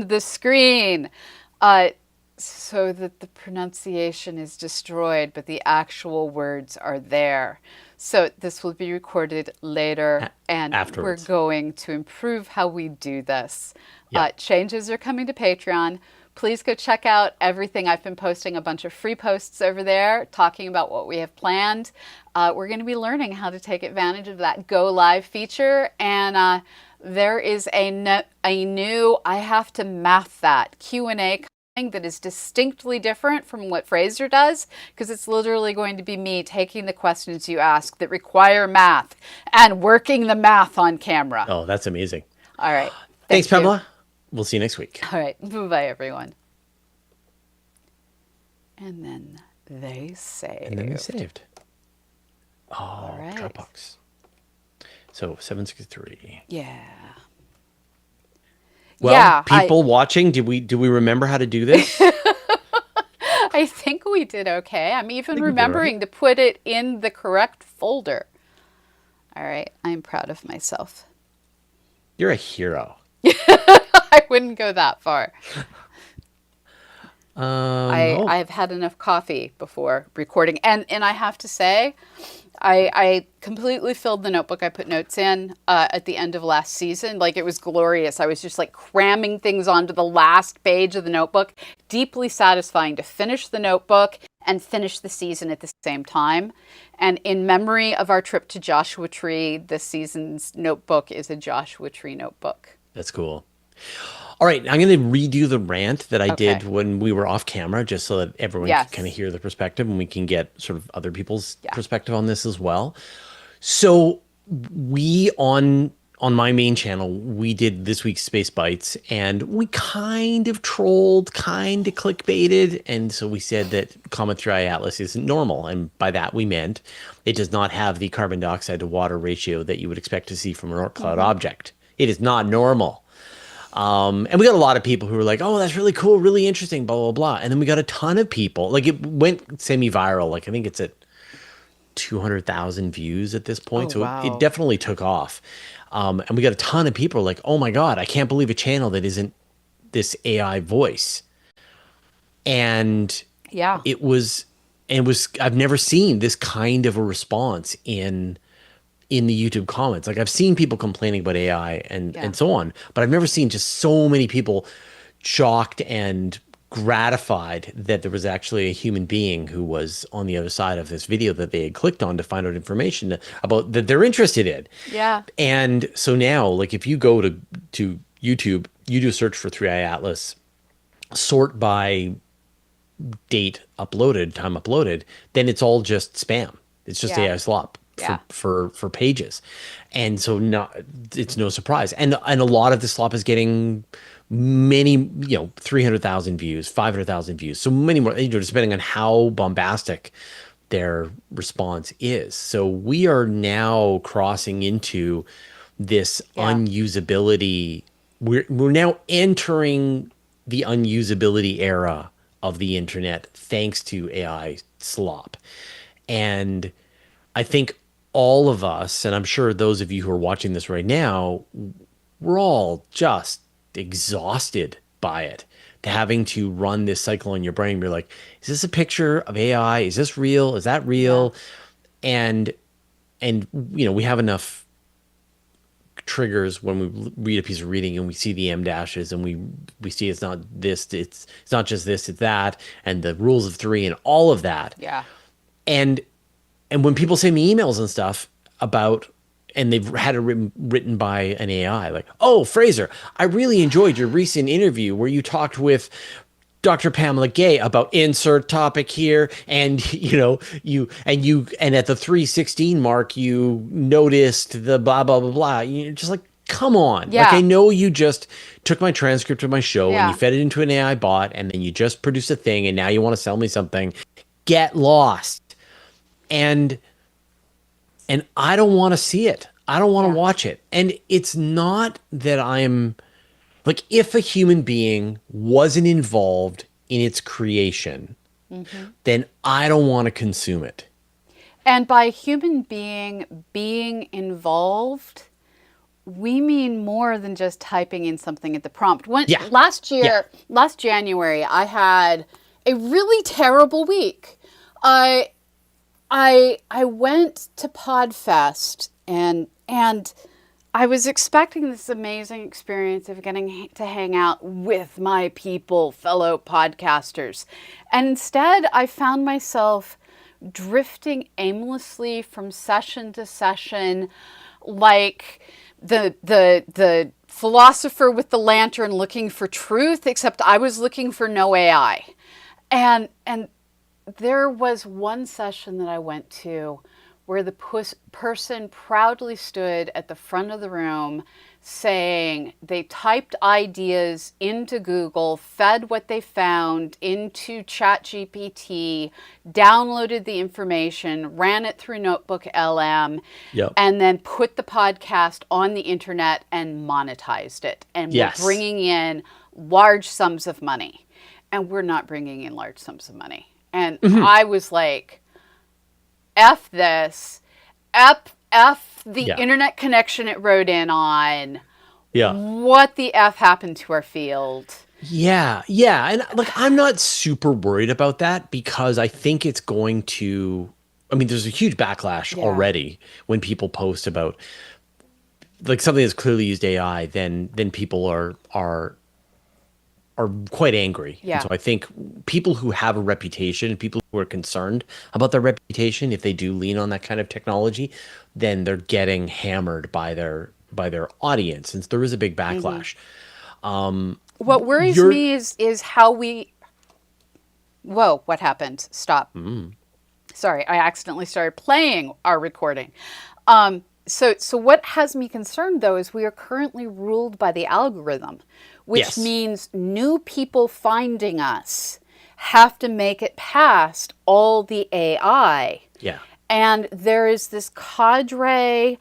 the screen. So that the pronunciation is destroyed, but the actual words are there. So this will be recorded later, and afterwards. we're going to improve how we do this. Yeah. Changes are coming to Patreon. Please go check out everything. I've been posting a bunch of free posts over there talking about what we have planned. We're going to be learning how to take advantage of that Go Live feature, and there is a new, I have to math that, Q&A that is distinctly different from what Fraser does, because it's literally going to be me taking the questions you ask that require math and working the math on camera. Oh, that's amazing. All right. Thanks, Pamela. We'll see you next week. All right. Bye, everyone. And then they saved. Oh, all right. Dropbox. So 763. Yeah. Well, yeah, people watching, do we remember how to do this? I think we did okay. I'm even remembering to put it in the correct folder. All right. I'm proud of myself. You're a hero. I wouldn't go that far. I've had enough coffee before recording. And I have to say, I completely filled the notebook I put notes in at the end of last season. Like, it was glorious. I was just like cramming things onto the last page of the notebook. Deeply satisfying to finish the notebook and finish the season at the same time. And in memory of our trip to Joshua Tree, this season's notebook is a Joshua Tree notebook. That's cool. All right, I'm going to redo the rant that I did when we were off camera, just so that everyone can kind of hear the perspective and we can get sort of other people's perspective on this as well. So we, on my main channel, we did this week's Space Bites, and we kind of trolled, kind of clickbaited, and so we said that Comet 3i Atlas isn't normal, and by that we meant it does not have the carbon dioxide to water ratio that you would expect to see from an Oort cloud object. It is not normal. And we got a lot of people who were like, oh, that's really cool, really interesting, blah, blah, blah. And then we got a ton of people, like, it went semi-viral. Like, I think it's at 200,000 views at this point. It definitely took off. And we got a ton of people like, oh my God, I can't believe a channel that isn't this AI voice. And it was, I've never seen this kind of a response in the YouTube comments. Like, I've seen people complaining about AI and so on, but I've never seen just so many people shocked and gratified that there was actually a human being who was on the other side of this video that they had clicked on to find out information about that they're interested in. Yeah. And so now, like, if you go to YouTube, you do a search for 3i Atlas, sort by date uploaded, time uploaded, then it's all just spam. It's just AI slop. For pages, and so it's no surprise, and a lot of the slop is getting many 300,000 views, 500,000 views, so many more, depending on how bombastic their response is. So we are now crossing into this unusability. We're now entering the unusability era of the internet thanks to AI slop, and I think all of us, and I'm sure those of you who are watching this right now, we're all just exhausted by it. Having to run this cycle in your brain. You're like, is this a picture of AI? Is this real? Is that real? And we have enough triggers when we read a piece of reading and we see the M dashes and we see it's not this, it's not just this, it's that, and the rules of three and all of that. Yeah. And when people send me emails and stuff about, and they've had it written by an AI, like, oh, Fraser, I really enjoyed your recent interview where you talked with Dr. Pamela Gay about insert topic here, and and at the 316 mark you noticed the blah blah blah blah. You're just like, come on. Like, I know you just took my transcript of my show and you fed it into an AI bot, and then you just produced a thing, and now you want to sell me something. Get lost. And and I don't want to see it. I don't want to Yeah. watch it. And it's not that I'm like, if a human being wasn't involved in its creation, then I don't want to consume it. And by human being involved, we mean more than just typing in something at the prompt. Yeah. Yeah. Last January, I had a really terrible week. I went to Podfest and I was expecting this amazing experience of getting to hang out with my people, fellow podcasters. And instead, I found myself drifting aimlessly from session to session, like the philosopher with the lantern looking for truth, except I was looking for no AI. And there was one session that I went to where the person proudly stood at the front of the room saying they typed ideas into Google, fed what they found into ChatGPT, downloaded the information, ran it through Notebook LM, Yep. and then put the podcast on the internet and monetized it. And Yes. we're bringing in large sums of money. And we're not bringing in large sums of money. And I was like, F this, F the Yeah. internet connection it wrote in on. Yeah. What the F happened to our field? Yeah. Yeah. And like, I'm not super worried about that because I think it's going to, I mean, there's a huge backlash Yeah. already when people post about like something that's clearly used AI, then people are quite angry. Yeah. And so I think people who have a reputation, people who are concerned about their reputation, if they do lean on that kind of technology, then they're getting hammered by their audience. And so there is a big backlash. What worries You're- me is how we. Whoa! What happened? Stop. Sorry, I accidentally started playing our recording. So what has me concerned though is we are currently ruled by the algorithm, which Yes. means new people finding us have to make it past all the AI. Yeah. And there is this cadre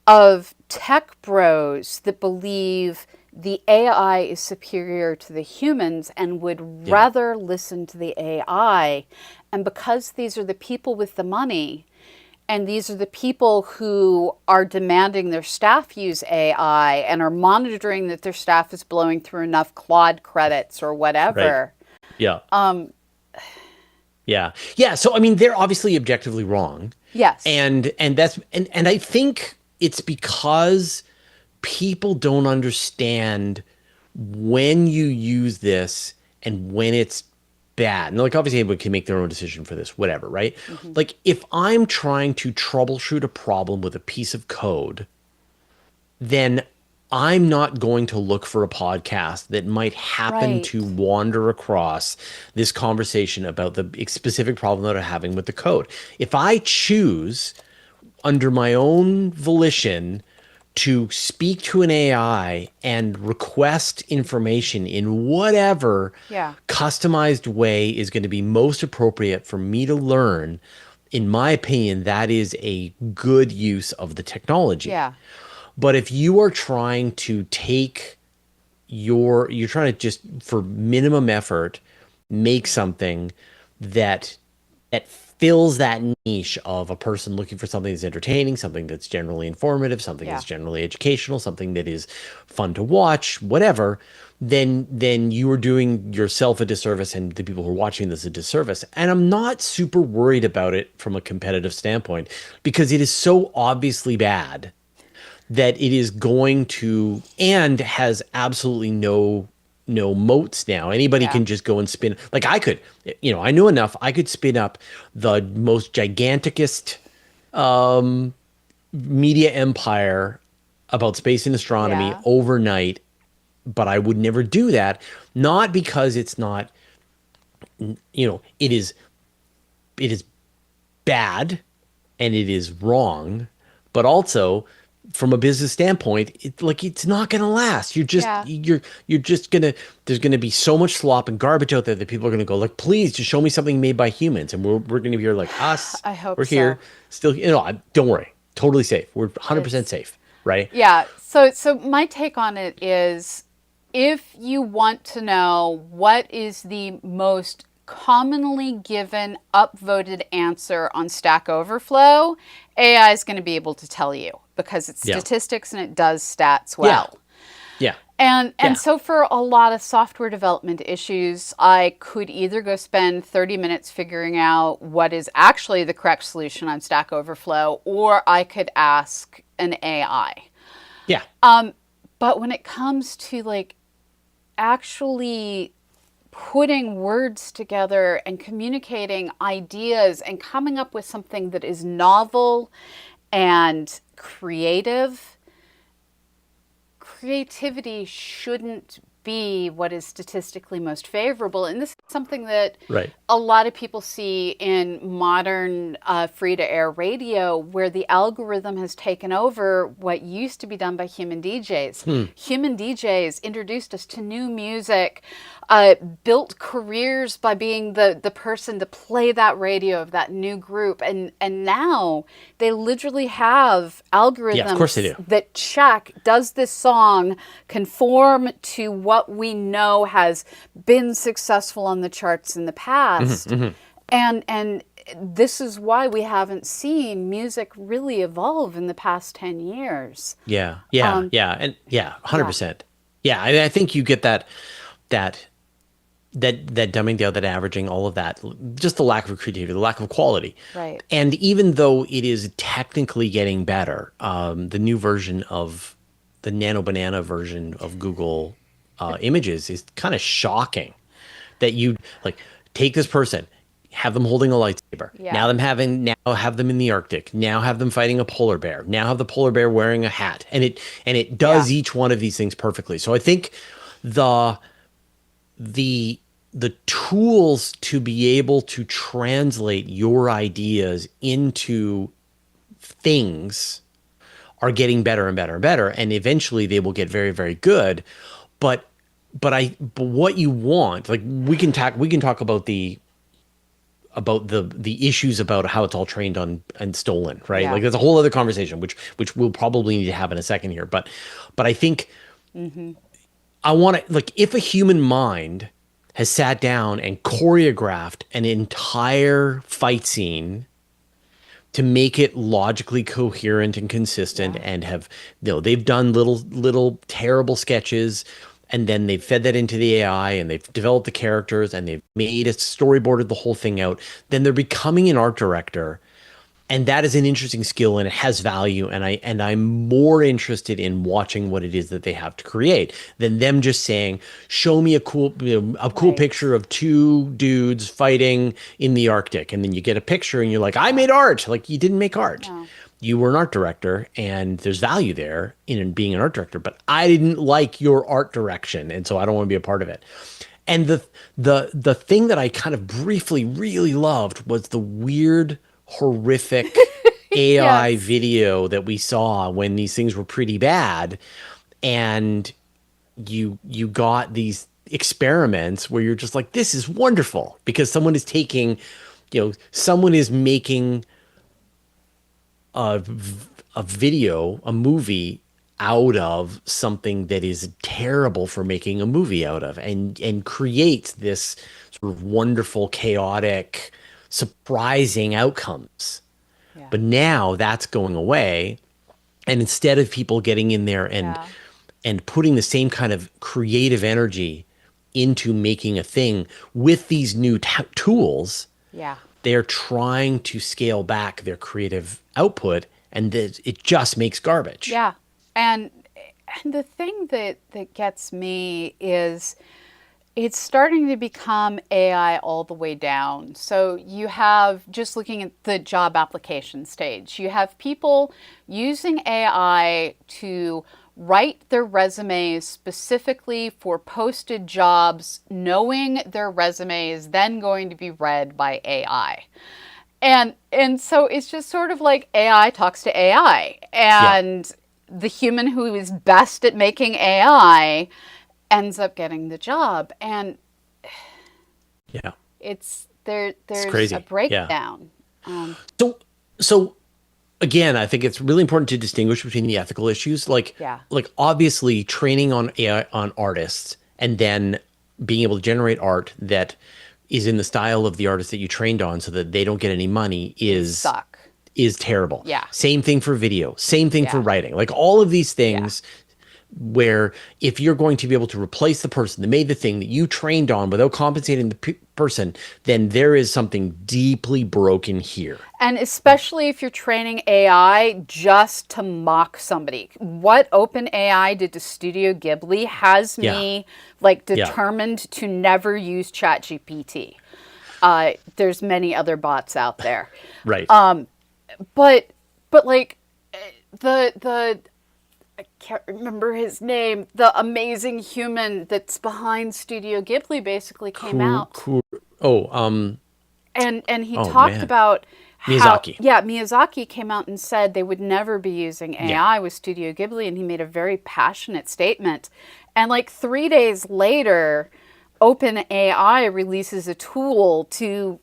of tech bros that believe the AI is superior to the humans and would rather listen to the AI. And because these are the people with the money, and these are the people who are demanding their staff use AI and are monitoring that their staff is blowing through enough Claude credits or whatever. Yeah. Yeah. Yeah. So I mean, they're obviously objectively wrong. Yes. And that's and I think it's because people don't understand when you use this and when it's bad. And like obviously anyone can make their own decision for this, whatever, right? Like if I'm trying to troubleshoot a problem with a piece of code, then I'm not going to look for a podcast that might happen Right. to wander across this conversation about the specific problem that I'm having with the code. If I choose under my own volition to speak to an AI and request information in whatever Yeah. customized way is going to be most appropriate for me to learn, in my opinion, that is a good use of the technology. Yeah. But if you are trying to take you're trying to just for minimum effort make something that fills that niche of a person looking for something that's entertaining, something that's generally informative, something that's generally educational, something that is fun to watch, whatever, then you are doing yourself a disservice and the people who are watching this a disservice. And I'm not super worried about it from a competitive standpoint because it is so obviously bad that it is going to and has absolutely no moats now. Anybody Yeah. can just go and spin. Like I could, I knew enough. I could spin up the most giganticest media empire about space and astronomy Yeah. overnight, but I would never do that. Not because it's not, it is bad and it is wrong, but also from a business standpoint, it's not going to last. You're just Yeah. you're just gonna there's gonna be so much slop and garbage out there that people are gonna go like, please just show me something made by humans, and we're gonna be here like us. I hope we're here so. still. Don't worry. totally safe. We're 100% It's safe, right? Yeah. So my take on it is, if you want to know what is the most commonly given upvoted answer on Stack Overflow, AI is going to be able to tell you because it's Yeah. statistics and it does stats Yeah. well. Yeah. And Yeah. so for a lot of software development issues, I could either go spend 30 minutes figuring out what is actually the correct solution on Stack Overflow, or I could ask an AI. Yeah. But when it comes to like actually putting words together and communicating ideas and coming up with something that is novel and creative, creativity shouldn't be what is statistically most favorable. And this is something that Right. a lot of people see in modern free to air radio, where the algorithm has taken over what used to be done by human DJs. Human DJs introduced us to new music, built careers by being the person to play that radio of that new group. And now they literally have Yeah. Of course they algorithms do. that check, does this song conform to what we know has been successful on the charts in the past? And this is why we haven't seen music really evolve in the past 10 years. Yeah. Yeah. Um, Yeah. And yeah, yeah, 100%. Yeah. I think you get that that dumbing down, that averaging, all of that, just the lack of creativity, the lack of quality. right. And even though it is technically getting better, the new version of the Nano Banana version of Google Images is kind of shocking. That you like take this person, have them holding a lightsaber, Yeah, now have them in the Arctic, now have them fighting a polar bear, now have the polar bear wearing a hat, and it yeah, does each one of these things perfectly. So I think the the the tools to be able to translate your ideas into things are getting better and better and better, and eventually they will get very, very good. But but what you want, like we can talk about the issues about how it's all trained on and stolen, right? yeah. Like that's a whole other conversation, which we'll probably need to have in a second here. But I think I want to, like, if a human mind has sat down and choreographed an entire fight scene to make it logically coherent and consistent, Yeah. and have, they've done little terrible sketches, and then they've fed that into the AI, and they've developed the characters, and they've made it, storyboarded the whole thing out, then they're becoming an art director. And that is an interesting skill, and it has value, and I'm more interested in watching what it is that they have to create than them just saying, show me a cool Right. picture of two dudes fighting in the Arctic, and then you get a picture and you're like, I made art. Like, you didn't make art. No. You were an art director, and there's value there in being an art director, but I didn't like your art direction, and so I don't want to be a part of it. And the thing that I kind of briefly really loved was the weird, horrific AI Yes. video that we saw when these things were pretty bad, and you got these experiments where you're just like, this is wonderful, because someone is making a video, a movie, out of something that is terrible for making a movie out of, and creates this sort of wonderful, chaotic, surprising outcomes. Yeah. But now that's going away, and instead of people getting in there Yeah. and putting the same kind of creative energy into making a thing with these new tools, Yeah. they're trying to scale back their creative output, and it just makes garbage. Yeah. And and the thing that gets me is it's starting to become AI all the way down. So you have, just looking at the job application stage, you have people using AI to write their resumes specifically for posted jobs, knowing their resume is then going to be read by AI. And so it's just sort of like AI talks to AI, Yeah. and the human who is best at making AI ends up getting the job. And Yeah. it's It's there's a crazy. Yeah. breakdown. So so again, I think it's really important to distinguish between the ethical issues. Yeah. Like obviously training on AI on artists and then being able to generate art that is in the style of the artist that you trained on so that they don't get any money They suck. is terrible. Yeah. Same thing for video, same thing for Yeah. writing. Like all of these Yeah. things where if you're going to be able to replace the person that made the thing that you trained on without compensating the person, then there is something deeply broken here. And especially if you're training AI just to mock somebody. What OpenAI did to Studio Ghibli has Yeah. me like Yeah. determined to never use ChatGPT. There's many other bots out there. Right. But like the I can't remember his name. The amazing human that's behind Studio Ghibli basically came out. Oh, And he oh talked man. about how Miyazaki. Miyazaki came out and said they would never be using AI with Studio Ghibli, and he made a very passionate statement. And like 3 days later, OpenAI releases a tool to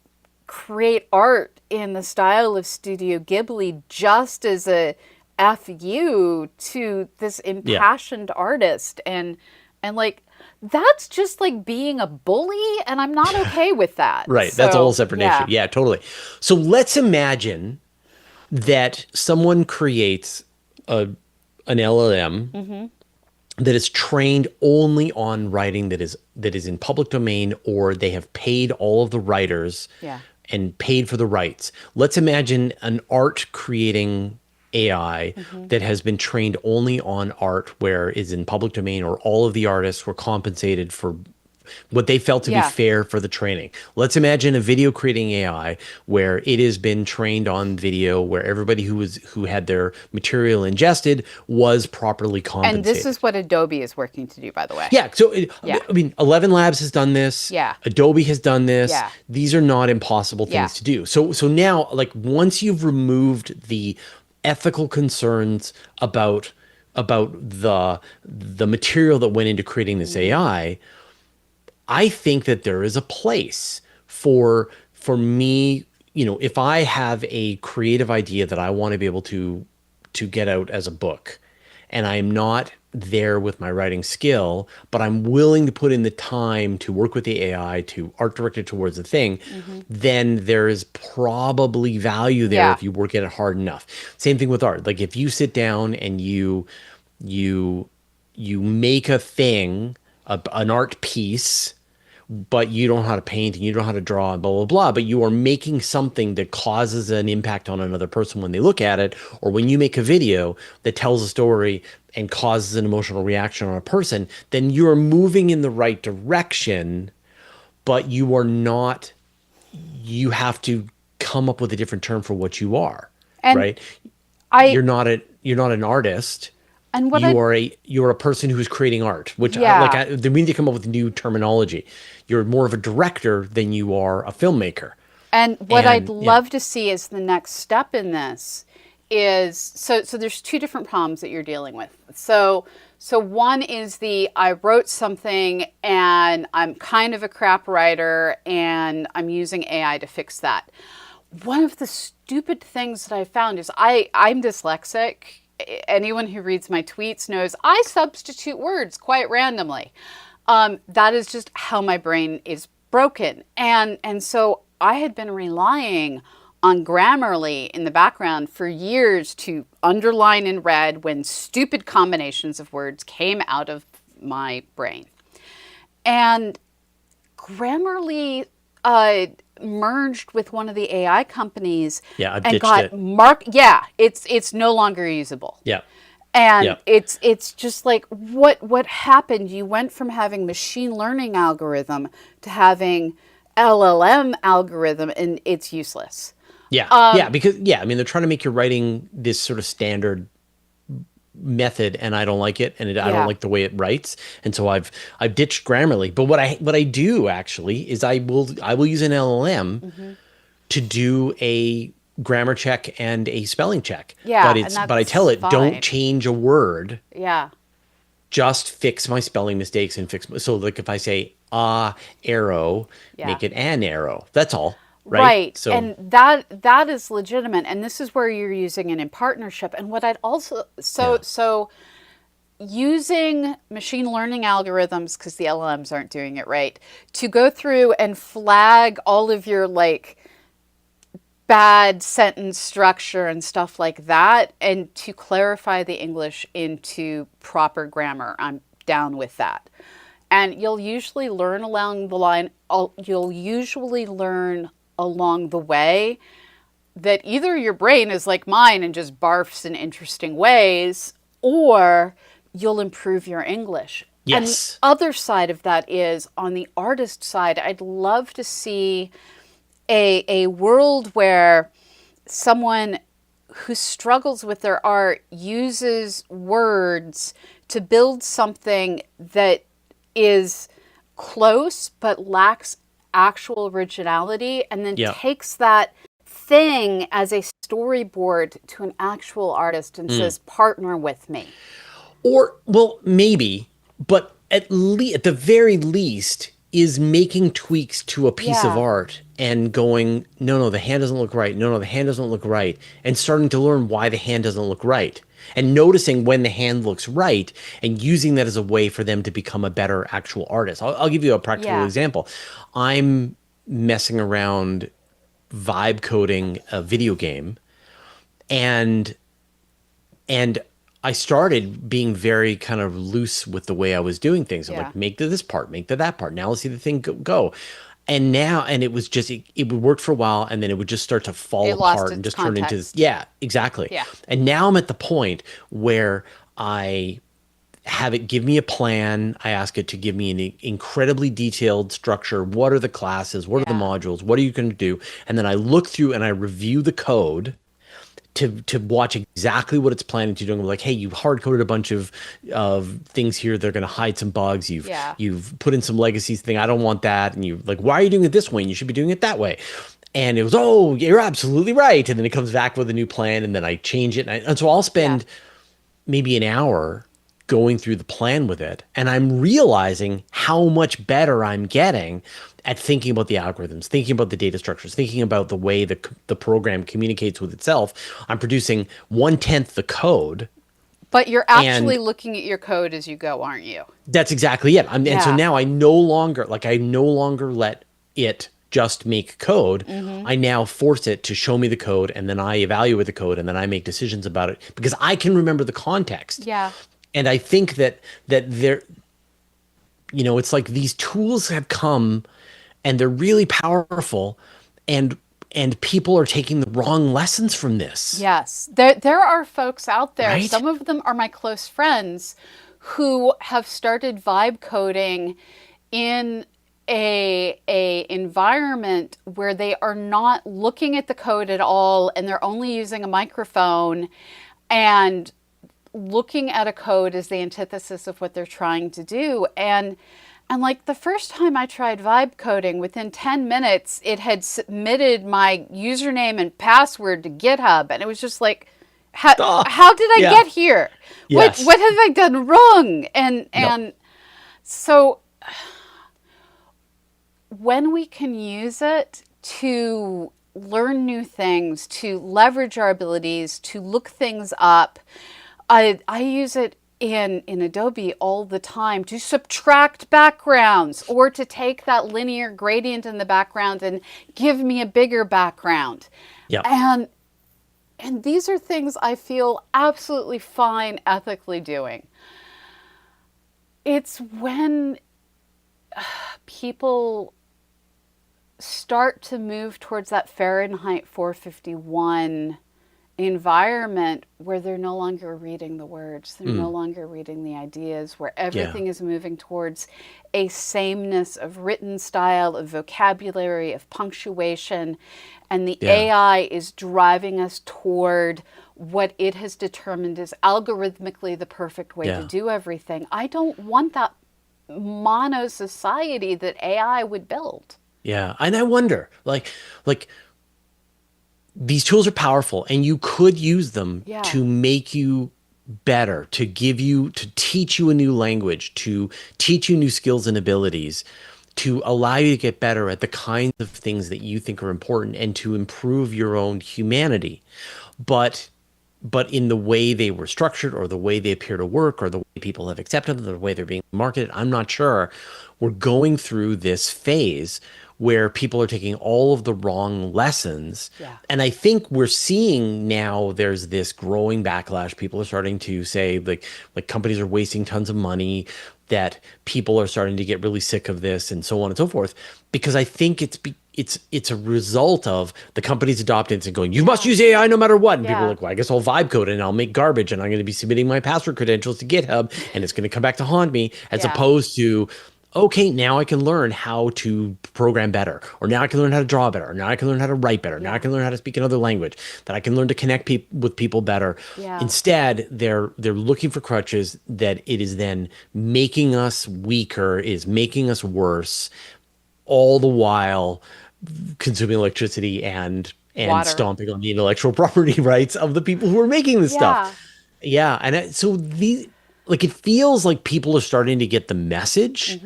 create art in the style of Studio Ghibli just as a FU to this impassioned artist. And like that's just like being a bully, and I'm not okay with that. Right. So, That's a whole separate yeah. issue. Yeah, totally. So let's imagine that someone creates an LLM that is trained only on writing that is in public domain, or they have paid all of the writers Yeah. and paid for the rights. Let's imagine an art creating AI that has been trained only on art where is in public domain, or all of the artists were compensated for what they felt to be Yeah. fair for the training. Let's imagine a video creating AI where it has been trained on video, where everybody who had their material ingested was properly compensated. And this is what Adobe is working to do, by the way. Yeah. So, Yeah. I mean, 11 Labs has done this. Yeah. Adobe has done this. Yeah. These are not impossible things Yeah. to do. So now, like, once you've removed the ethical concerns about the material that went into creating this AI, I think that there is a place for me, if I have a creative idea that I want to be able to get out as a book, and I'm not there with my writing skill, but I'm willing to put in the time to work with the AI to art direct it towards the thing, then there is probably value there Yeah. if you work at it hard enough. Same thing with art. Like if you sit down and you make a thing, an art piece, but you don't know how to paint and you don't know how to draw and blah, blah, blah, but you are making something that causes an impact on another person when they look at it, or when you make a video that tells a story and causes an emotional reaction on a person, then you're moving in the right direction, but you are not, you have to come up with a different term for what you are, And right? I You're not an artist. and what You're a person who is creating art, which Yeah. we need to come up with new terminology. You're more of a director than you are a filmmaker. And what I'd And, love to see as the next step in this is so there's two different problems that you're dealing with. So one is I wrote something and I'm kind of a crap writer and I'm using AI to fix that. One of the stupid things that I found is I'm dyslexic. Anyone who reads my tweets knows I substitute words quite randomly. That is just how my brain is broken. And so I had been relying on Grammarly in the background for years to underline in red when stupid combinations of words came out of my brain. And Grammarly merged with one of the AI companies Yeah, I've and ditched got it. it's no longer usable. Yeah. And Yeah. it's just like what happened? You went from having machine learning algorithm to having LLM algorithm, and it's useless. Yeah. Because I mean, they're trying to make your writing this sort of standard method, and I don't like it, and I Yeah. don't like the way it writes, and so I've ditched Grammarly. But what I do actually is I will use an LLM to do a grammar check and a spelling check. Yeah, but and I that's tell it, fine. don't change a word, Yeah. just fix my spelling mistakes and so like if I say arrow, Yeah. make it an arrow. That's all. right? Right. So And that is legitimate. And this is where you're using it in partnership. And what I'd also yeah, so using machine learning algorithms, because the LLMs aren't doing it right, to go through and flag all of your like bad sentence structure and stuff like that, and to clarify the English into proper grammar. I'm down with that. And you'll usually learn along the line, you'll usually learn along the way that either your brain is like mine and just barfs in interesting ways, or you'll improve your English. And the yes, other side of that is on the artist side, I'd love to see a world where someone who struggles with their art uses words to build something that is close but lacks actual originality, and then yeah. takes that thing as a storyboard to an actual artist and Mm. says, partner with me. Or well, maybe, but at the very least, is making tweaks to a piece of Yeah. art and going, no, no, the hand doesn't look right. No, no, the hand doesn't look right, and starting to learn why the hand doesn't look right. And noticing when the hand looks right and using that as a way for them to become a better actual artist. I'll give you a practical Yeah. example. I'm messing around vibe coding a video game, and and I started being very kind of loose with the way I was doing things. I'm Yeah. like, make this part, make that part. Now let's see the thing go. And now, and it was just, it would work for a while, and then it would just start to fall It lost apart and its just turn into this. context. Yeah, exactly. Yeah. And now I'm at the point where I have it give me a plan. I ask it to give me an incredibly detailed structure. What are the classes? What are the Yeah. modules? What are you going to do? And then I look through and I review the code to watch exactly what it's planning to do. I'm like, hey, you hard coded a bunch of things here. They're going to hide some bugs. Yeah. You've put in some legacies thing. I don't want that. And you like, why are you doing it this way? And you should be doing it that way. And it was, oh, you're absolutely right. And then it comes back with a new plan, and then I change it. And so I'll Yeah. spend maybe an hour going through the plan with it, and I'm realizing how much better I'm getting at thinking about the algorithms, thinking about the data structures, thinking about the way the program communicates with itself. I'm producing 1/10 the code, But you're actually and looking at your code as you go, aren't you? that's exactly it. And so Yeah. now I no longer let it just make code. Mm-hmm. I now force it to show me the code, and then I evaluate the code, and then I make decisions about it because I can remember the context. Yeah. And I think that there, it's like these tools have come, and they're really powerful, and people are taking the wrong lessons from this, Yes. There are folks out there, right? some of them are my close friends, who have started vibe coding in a environment where they are not looking at the code at all, and they're only using a microphone, and looking at a code is the antithesis of what they're trying to do. And like the first time I tried vibe coding, within 10 minutes, it had submitted my username and password to GitHub. And it was just like, Ah, how did I yeah. get here? Yes. What have I done wrong? And Yep. so when we can use it to learn new things, to leverage our abilities, to look things up, I use it in Adobe all the time to subtract backgrounds, or to take that linear gradient in the background and give me a bigger background. Yep. And these are things I feel absolutely fine ethically doing. It's when people start to move towards that Fahrenheit 451 environment where they're no longer reading the words, they're no longer reading the ideas, where everything is moving towards a sameness of written style, of vocabulary, of punctuation, and the Yeah. AI is driving us toward what it has determined is algorithmically the perfect way Yeah. to do everything. I don't want that mono society that AI would build. Yeah. And I wonder, like these tools are powerful, and you could use them Yeah. to make you better, to teach you a new language, to teach you new skills and abilities. to allow you to get better at the kinds of things that you think are important and to improve your own humanity. But in the way they were structured or the way they appear to work or the way people have accepted them, the way they're being marketed, I'm not sure. We're going through this phase where people are taking all of the wrong lessons. Yeah. And I think we're seeing now there's this growing backlash. People are starting to say like companies are wasting tons of money, that people are starting to get really sick of this and so on and so forth, because I think it's a result of the companies adopting it and going, you must use AI no matter what. And people are Yeah. like, well, I guess I'll vibe code and I'll make garbage and I'm going to be submitting my password credentials to GitHub and it's going to come back to haunt me, as Yeah. opposed to, okay, now I can learn how to program better, or now I can learn how to draw better, or now I can learn how to write better, now I can learn how to speak another language, that I can learn to connect with people better. Yeah. Instead, they're looking for crutches that it is then making us weaker, is making us worse, all the while consuming electricity and Water. stomping on the intellectual property rights of the people who are making this Yeah. stuff. Yeah, and so it feels like people are starting to get the message,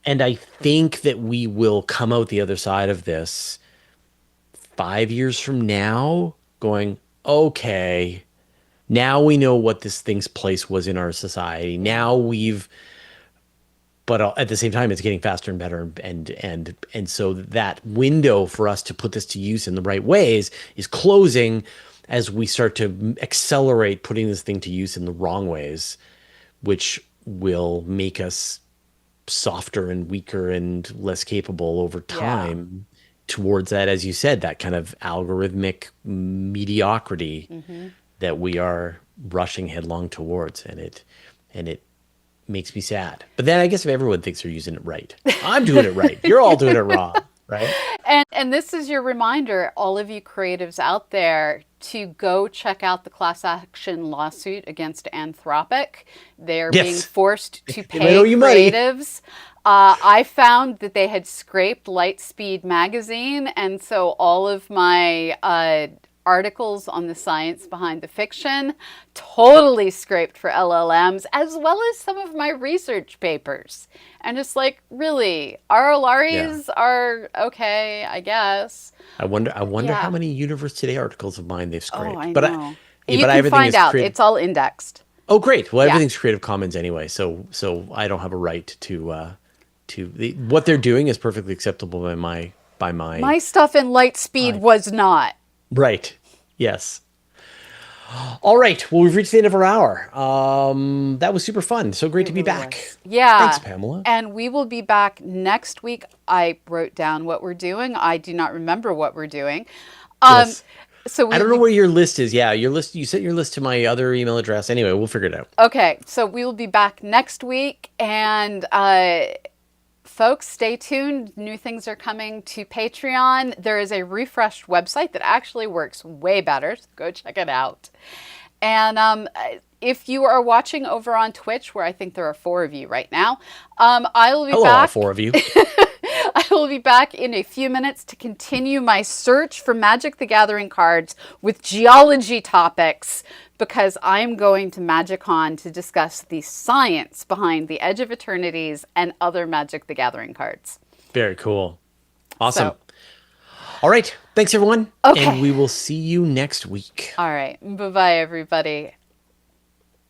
and I think that we will come out the other side of this 5 years from now going, okay, now we know what this thing's place was in our society. Now but at the same time, it's getting faster and better, and so that window for us to put this to use in the right ways is closing as we start to accelerate putting this thing to use in the wrong ways, which will make us softer and weaker and less capable over time towards that, as you said, that kind of algorithmic mediocrity that we are rushing headlong towards, and it makes me sad. But then I guess if everyone thinks they're using it right, I'm doing it right. You're all doing it wrong, right? And this is your reminder, all of you creatives out there, to go check out the class action lawsuit against Anthropic. They're being forced to pay creatives. I found that they had scraped Lightspeed magazine, and so all of my articles on the science behind the fiction totally scraped for LLMs, as well as some of my research papers. And it's like, really, RLREs are okay, I guess. I wonder how many Universe Today articles of mine they've scraped. Oh, I but know. You but can everything find is out. It's all indexed. Oh, great. Well, everything's Creative Commons anyway, so I don't have a right to what they're doing is perfectly acceptable by My stuff in Lightspeed was not. Right. Yes. All right. Well, we've reached the end of our hour. That was super fun. So great to be back. Yeah. Thanks, Pamela. And we will be back next week. I wrote down what we're doing. I do not remember what we're doing. Yes. So I don't know where your list is. Yeah, your list. You sent your list to my other email address. Anyway, we'll figure it out. Okay. So we will be back next week. And folks, stay tuned. New things are coming to Patreon. There is a refreshed website that actually works way better. So go check it out. And if you are watching over on Twitch, where I think there are 4 of you right now, I will be Hello, back. all 4 of you. I will be back in a few minutes to continue my search for Magic the Gathering cards with geology topics, because I'm going to MagicCon to discuss the science behind the Edge of Eternities and other Magic the Gathering cards. Very cool. Awesome. So, all right. Thanks, everyone. Okay. And we will see you next week. All right. Bye-bye, everybody.